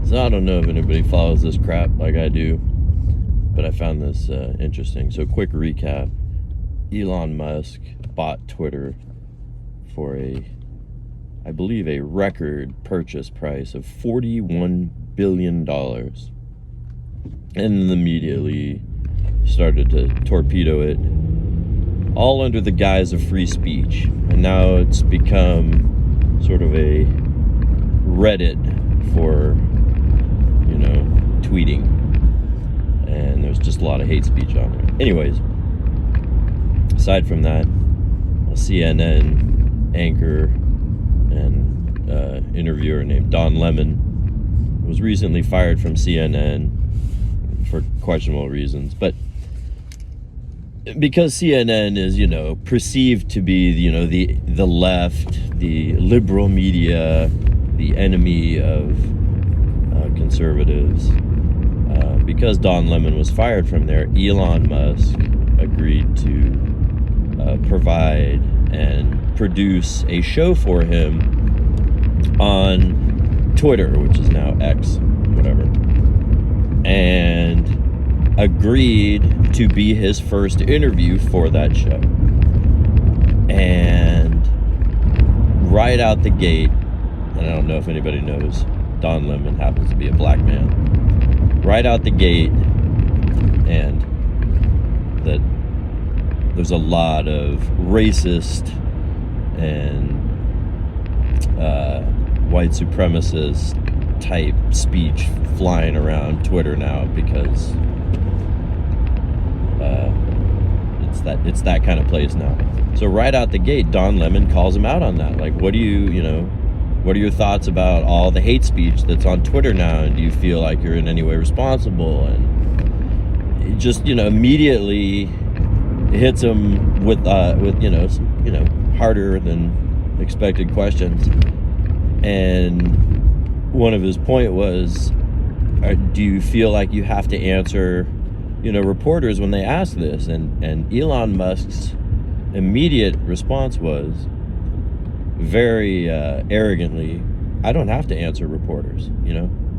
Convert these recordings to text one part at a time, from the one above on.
So I don't know if anybody follows this crap like I do, but I found this interesting. So quick recap. Elon Musk bought Twitter for I believe a record purchase price of $41 billion. And immediately started to torpedo it, all under the guise of free speech. And now it's become sort of a Reddit for, tweeting. And there's just a lot of hate speech on there. Anyways, aside from that, a CNN anchor and interviewer named Don Lemon was recently fired from CNN for questionable reasons. But because CNN is, perceived to be, the left, the liberal media, the enemy of conservatives, because Don Lemon was fired from there, Elon Musk agreed to provide and produce a show for him on Twitter, which is now X, whatever, and agreed to be his first interview for that show. And right out the gate, and I don't know if anybody knows, Don Lemon happens to be a black man. Right out the gate, and that there's a lot of racist and white supremacist type speech flying around Twitter now, because it's that kind of place now. So right out the gate, Don Lemon calls him out on that. Like, what are your thoughts about all the hate speech that's on Twitter now? And do you feel like you're in any way responsible? And it just, immediately hits him with harder than expected questions. And one of his point was, do you feel like you have to answer, reporters when they ask this? And Elon Musk's immediate response was very arrogantly, I don't have to answer reporters.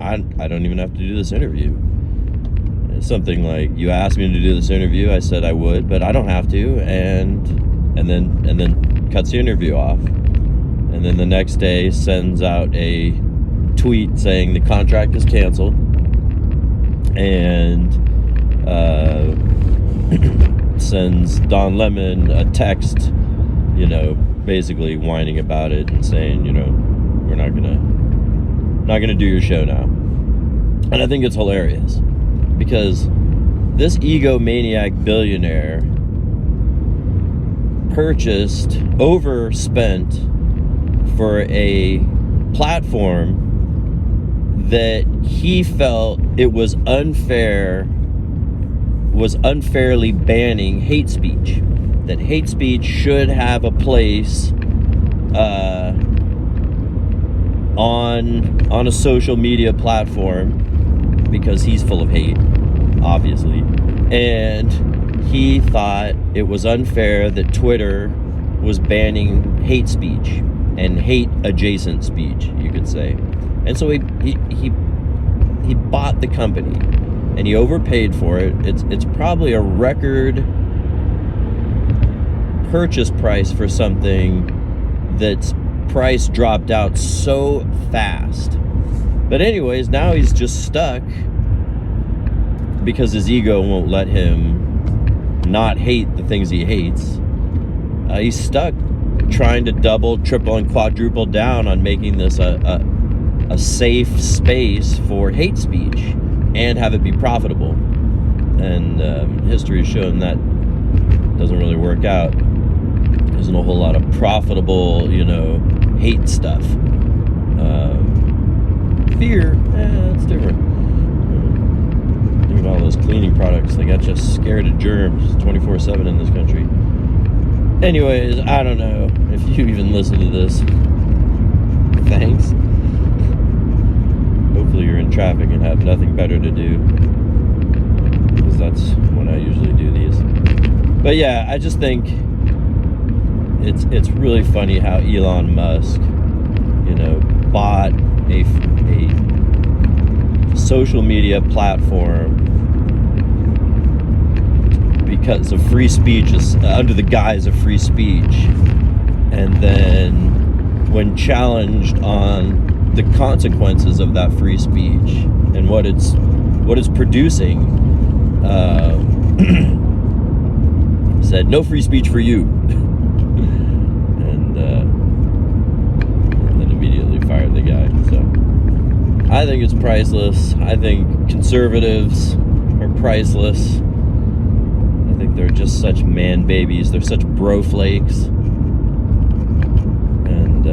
I don't even have to do this interview. Something like, you asked me to do this interview, I said I would, but I don't have to, and then cuts the interview off. And then the next day sends out a tweet saying the contract is canceled, and sends Don Lemon a text, basically whining about it and saying, we're not gonna do your show now. And I think it's hilarious, because this egomaniac billionaire overspent for a platform that he felt it was unfairly banning hate speech. That hate speech should have a place on a social media platform, because he's full of hate, obviously. And he thought it was unfair that Twitter was banning hate speech and hate adjacent speech, you could say. And so he bought the company, and he overpaid for it. It's probably a record purchase price for something that's price dropped out so fast. But anyways, now he's just stuck because his ego won't let him not hate the things he hates. He's stuck trying to double, triple, and quadruple down on making this a safe space for hate speech and have it be profitable. And history has shown that doesn't really work out. There isn't a whole lot of profitable, hate stuff. Fear, it's different. Think about all those cleaning products. They got you scared of germs 24/7 in this country. Anyways, I don't know if you even listen to this. Thanks. Hopefully you're in traffic and have nothing better to do, because that's when I usually do these. But yeah, I just think it's really funny how Elon Musk, bought a social media platform because of free speech, under the guise of free speech, and then when challenged on the consequences of that free speech and what it's producing, said no free speech for you, and then immediately fired the guy. So I think it's priceless. I think conservatives are priceless. I think they're just such man babies. They're such bro flakes. And